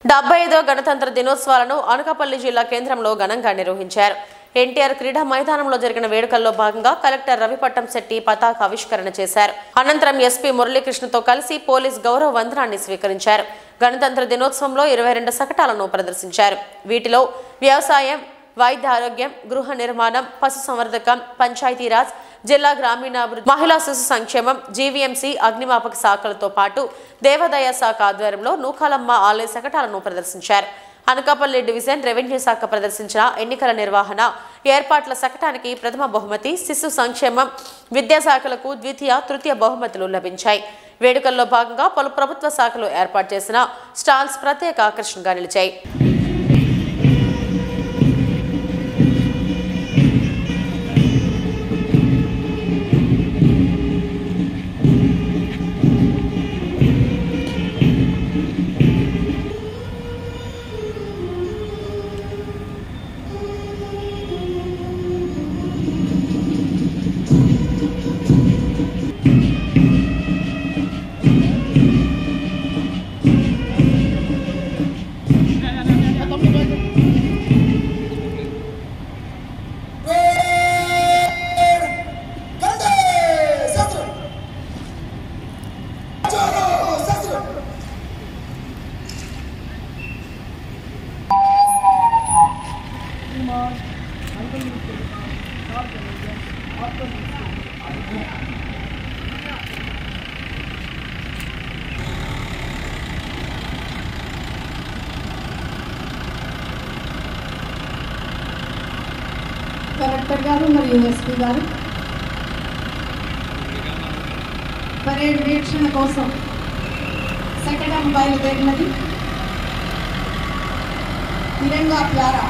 75వ గణతంత్ర దినోత్సవాలను అనకాపల్లి జిల్లా కేంద్రంలో ఘనంగా నిర్వహించారు. ఎన్టీఆర్ క్రీడా మైదానంలో జరిగిన వేడుకల్లో భాగంగా కలెక్టర్ రవిపట్టం శెట్టి పతాక ఆవిష్కరణ చేశారు. అనంతరం ఎస్పీ మురళీకృష్ణతో కలిసి పోలీస్ గౌరవ వందనాన్ని స్వీకరించారు. గణతంత్ర దినోత్సవంలో 22 శకటాలను ప్రదర్శించారు. వీటిలో వ్యవసాయం, వైద్య ఆరోగ్యం, గృహ నిర్మాణం, పశు సంవర్ధకం, పంచాయతీరాజ్, జిల్లా గ్రామీణాభివృద్ధి, మహిళా శిశు సంక్షేమం, జీవీఎంసీ, అగ్నిమాపక శాఖలతో పాటు దేవాదాయ శాఖ ఆధ్వర్యంలో నూకాలమ్మ ఆలయ శకటాలను ప్రదర్శించారు. అనకాపల్లి డివిజన్ రెవెన్యూ శాఖ ప్రదర్శించిన ఎన్నికల నిర్వహణ ఏర్పాట్ల శకటానికి ప్రథమ బహుమతి, శిశు సంక్షేమం, విద్యాశాఖలకు ద్వితీయ, తృతీయ బహుమతులు లభించాయి. వేడుకల్లో భాగంగా పలు ప్రభుత్వ శాఖలు ఏర్పాటు చేసిన స్టాల్స్ ప్రత్యేక ఆకర్షణగా నిలిచాయి. కలెక్టర్ గారు మరియు ఎస్పీ గారు పరేడ్ వీక్షణ కోసం శకటం బయలుదేరినది. తిరంగా ప్యారా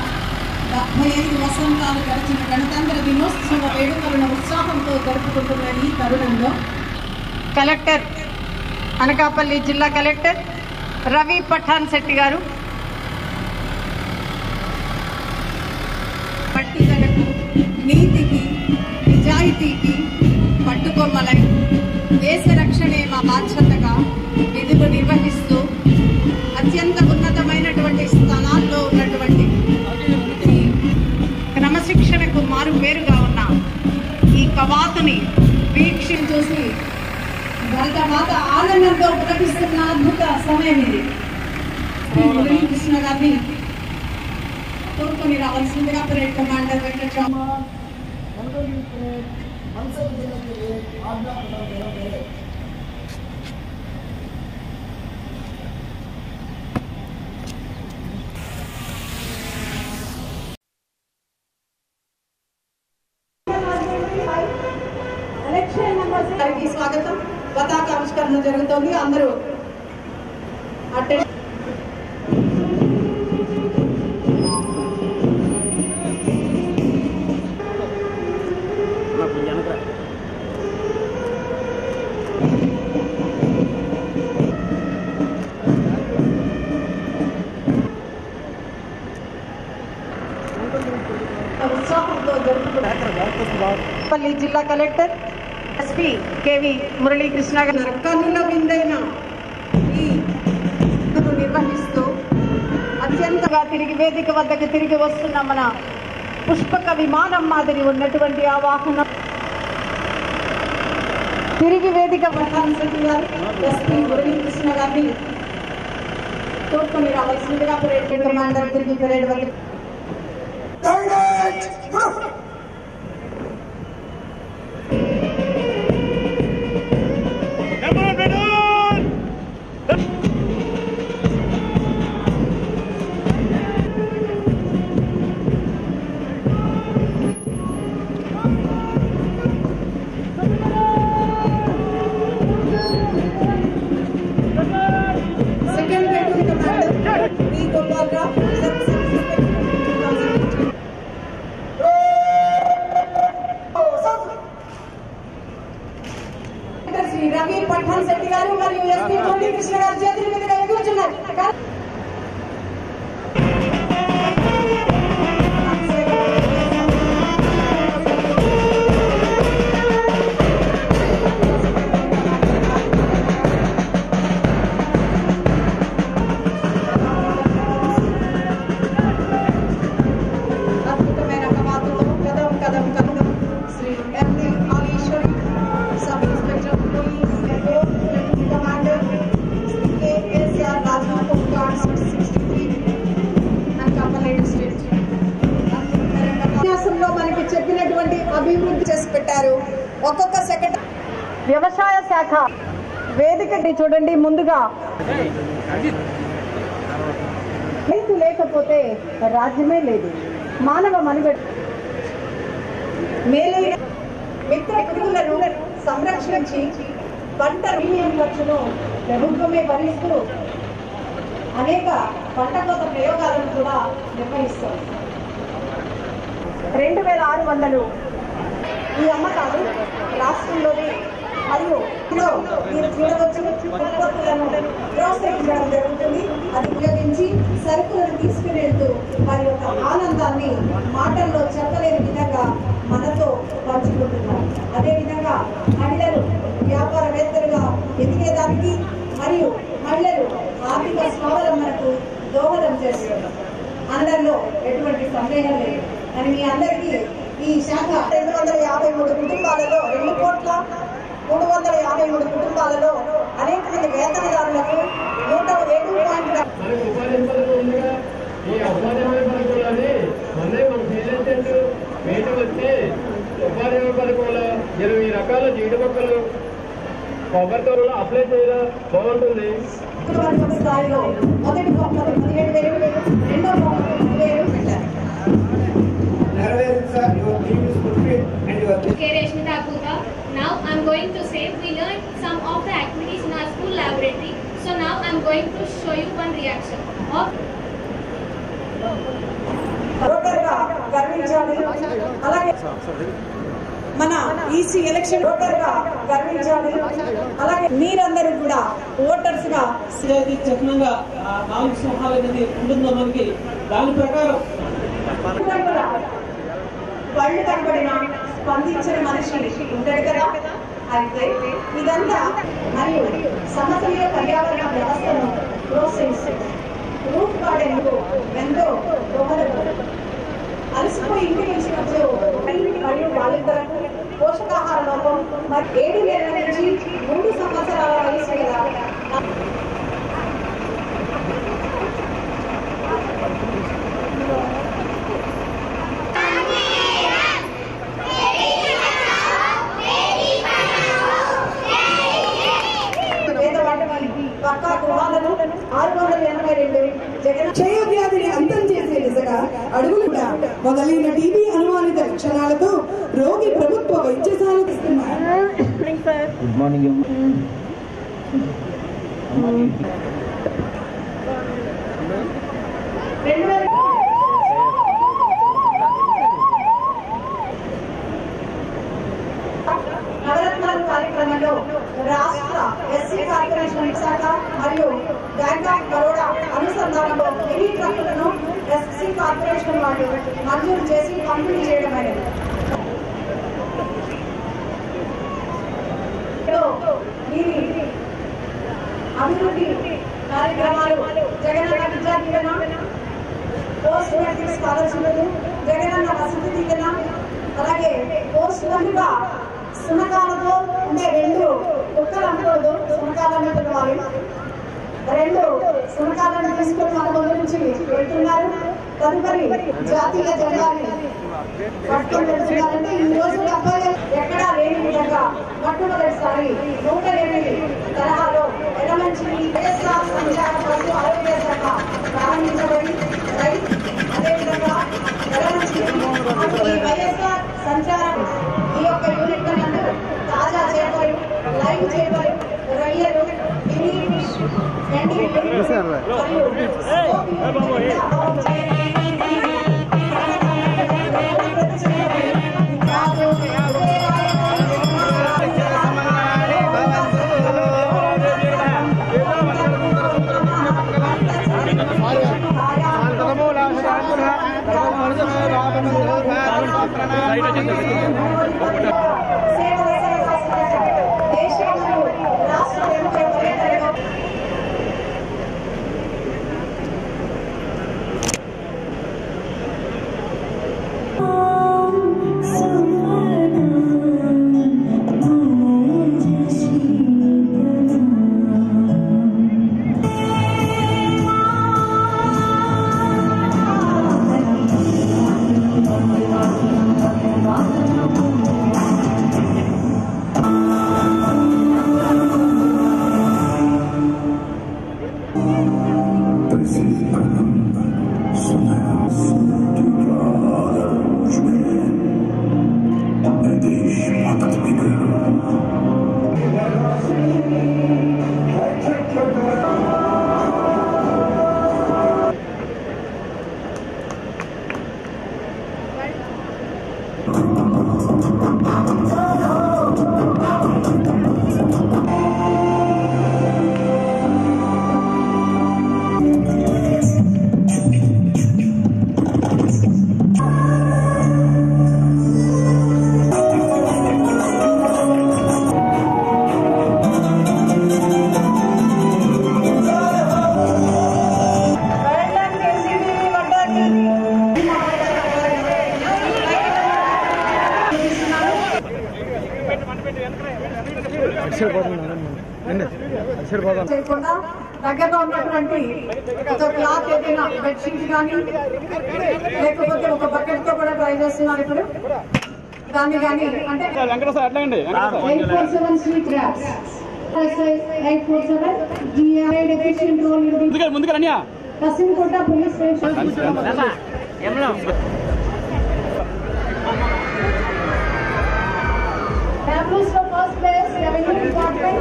75 వసంతాలు గడిచిన గణతంత్ర దినోత్సవ వేడుకలను ఉత్సాహంతో జరుపుకుంటున్న ఈ తరుణంలో కలెక్టర్, అనకాపల్లి జిల్లా కలెక్టర్ రవి పఠాన్ శెట్టి గారు పట్టిదలకు, నీతికి, నిజాయితీకి పట్టుకొమ్మలై దేశ రక్షణే మా బాధ్యతగా విధులు నిర్వహిస్తూ అత్యంత ఉన్నతమైనటువంటి స్థానాల్లో ఉన్నటువంటి క్రమశిక్షణకు మారుపేరుగా ఉన్న ఈ కవాతుని వీక్షించి భారతమాత ఆనందంతో ప్రకటిస్తున్న అద్భుత సమయం ఇది. కృష్ణ గారిని కోరుకొని రావాల్సిందిగా పరేడ్ కమాండర్ వెంకటరామ స్వాగతం. పతాక ఆవిష్కరణ జరుగుతోంది. అందరూ ఉత్సాహంతో జరుపుకుంటారు. జిల్లా కలెక్టర్ ఎస్పీ కేవి మురళీకృష్ణ గారు కన్నుల విందైన ఈ నిర్వహిస్తూ అత్యంతగా తిరిగి వేదిక వద్దకు తిరిగి వస్తున్న మన పుష్పక విమానం మాదిరి ఉన్నటువంటి ఆ వాహనం తిరిగి వేదిక ప్రధాన శెట్టి గారు ఎస్పీ మురళీకృష్ణ గారిని కోరుకొని రావాల్సిందిగా పరేడ్ కమాండర్ తిరిగి పరేడ్ వరకు ఒక్కొక్క సెక్రటరీ వ్యవసాయ శాఖ వేదికటి చూడండి. ముందుగా రైతు లేకపోతే రాజ్యమే లేదు. మానవ మనుగడ మేలైన మిత్ర పురుగులను సంరక్షించి పంట ఖర్చును ప్రభుత్వమే భరిస్తూ అనేక పంట కోత ప్రయోగాలను కూడా నిర్వహిస్తారు. 2600 ఈ అమ్మకాలు రాష్ట్రంలోనే మరియు మీరు చూడవచ్చు ఉత్పత్తులను ప్రోత్సహించడం జరుగుతుంది. అది ఉపయోగించి సరుకులను తీసుకుని వెళ్తూ వారి యొక్క ఆనందాన్ని మాటల్లో చెప్పలేని విధంగా మనతో పంచుకుంటున్నారు. అదేవిధంగా మహిళలు వ్యాపారవేత్తలుగా ఎదిగేదానికి మరియు మహిళలు ఆర్థిక స్వావలంబనకు దోహదం చేస్తున్నారు. అందరిలో ఎటువంటి సందేహం లేదు. అని మీ అందరికీ ఈ శాఖ 253 కుటుంబాలలో 2,353 కుటుంబాలలో అనేక మంది వేతనదారులకు 20 రకాల జీడి మొక్కలు కొబ్బరి తోటలో అప్లై చేయడం బాగుంటుంది. స్థాయిలో మొదటి బొమ్మలు 17,000, రెండో బొమ్మలు 30,000 పెట్టారు. Now I'm going to say we learned some of the activities in our school laboratory. So now I'm going to show you one reaction of అలాగే మన ఈసీ ఎలక్షన్ ఓటర్గా గర్వించాలి. అలాగే మీరందరూ కూడా ఓటర్స్ గా చక్కగా 4 సింహాలు అనేది ఉంటుందో మనకి దాని ప్రకారం పళ్ళు కనబడిన స్పందించిన మనిషి ఉంటాడు కదా. అయితే ఇదంతా మరియు సమతుల్య పర్యావరణ వ్యవస్థను ప్రోత్సహిస్తుంది. రూట్ గార్డెన్ ఎంతో దోహదపడుతుంది. అలసిపోయి ఇంటికి వచ్చినప్పుడు మరియు వాళ్ళిద్దరకు పోషకాహార లోపం మరి 7 ఏళ్ల నుంచి 3 సంవత్సరాల వయసు కదా పక్కా గృహాలను 682 క్షయవ్యాధిని అంతం చేసే దిశగా అడుగులు మొదలైన టీబీ అనుమానిత లక్షణాలతో రోగి ప్రభుత్వ వైద్యశాలకు ఇస్తున్నారు. Good morning. నవరత్నాలు కార్యక్రమంలో రాష్ట్ర ఎస్సీ కార్పొరేషన్ విశాఖ మరియు బ్యాంక్ ఆఫ్ బరోడా అనుసంధానంలో మినీ ట్రక్కులను ఎస్సీ కార్పొరేషన్ వాళ్ళు మంజూరు చేసి పంపిణీ చేయడం అనేది దీని అభివృద్ధి కార్యక్రమాలు జగనన్న విద్యా దీవెన, పోస్ట్ మెట్రిక్ స్కాలర్షిప్లు, జగనన్న వసతి దీవెన, అలాగే పోస్ట్ గా సునకాలతో ఉండే 2 కుక్కలు అనుకోదు సునకాలను వాళ్ళు 2 సునకాలను తీసుకొని మన ముందు నుంచి వెళ్తున్నారు. తదుపరి జాతీయ జెండాని పట్టుకొని వెళ్తున్నారంటే ఈ రోజు అబ్బాయిలు ఎక్కడా లేని విధంగా మొట్టమొదటిసారి 108 తరహాలో ఎలమంచి వైఎస్ఆర్ సంచార మరియు ఆరోగ్య శాఖ ప్రారంభించబడి అదేవిధంగా ఎలమంచి వైఎస్ఆర్ సంచారం ఈ యొక్క యూనిట్ నందు తాజా చేపలు, లైవ్ చేపలు, రొయ్యలు, చేయకుండా దగ్గరలో ఉన్నటువంటి ఒక క్లాత్ ఏదైనా బెడ్షీట్ కానీ లేకపోతే ఒక బకెట్ తో కూడా ట్రై చేస్తున్నారు ఇప్పుడు. దాన్ని కానీ అంటే 847 street wraps 847 GI deficient roll Kasimkota police station. Tablets for first place, Revenue Department.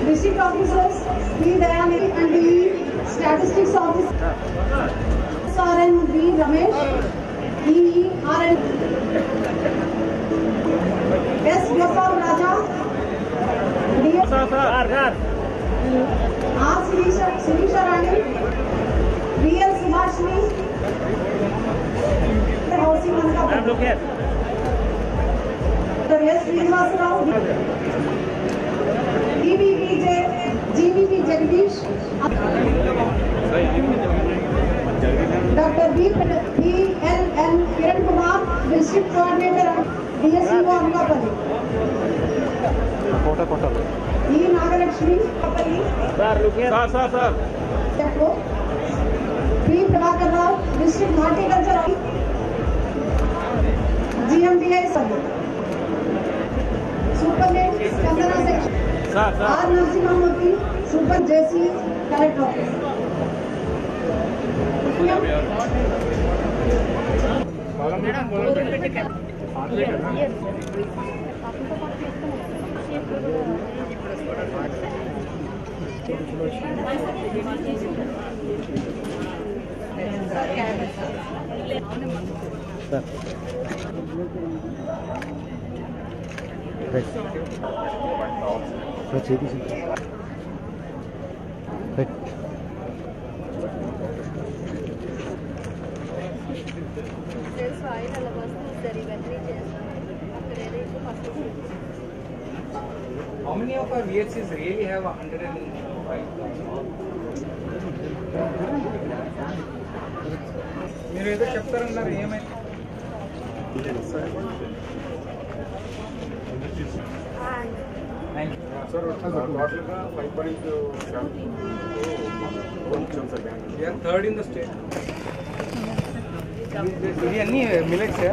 District officers, B. Dayani and the Statistics Officer, SRN B. Ramesh, EERN, S. Gopal Raja, DS, R. Sirisha Rani, BL Subhashini, Housing Anantapur, S. Srinivasarao, GVP Jagdish, Dr. BLN Kiran Kumar, District Coordinator, DSCO Anantapur, E. Nagalakshmi, P. Prabhakar Rao, District Horticulture, GMDI Service, Superintendent Kandana Section, R. Narasimhamurthy, Super JC, Collector Office. How many of our VHCs really have 105? మీరు ఏదో చెప్తారన్నారు ఏమైంది? Sir టోటల్గా 5.7 third in the state. ఇది అన్ని millets.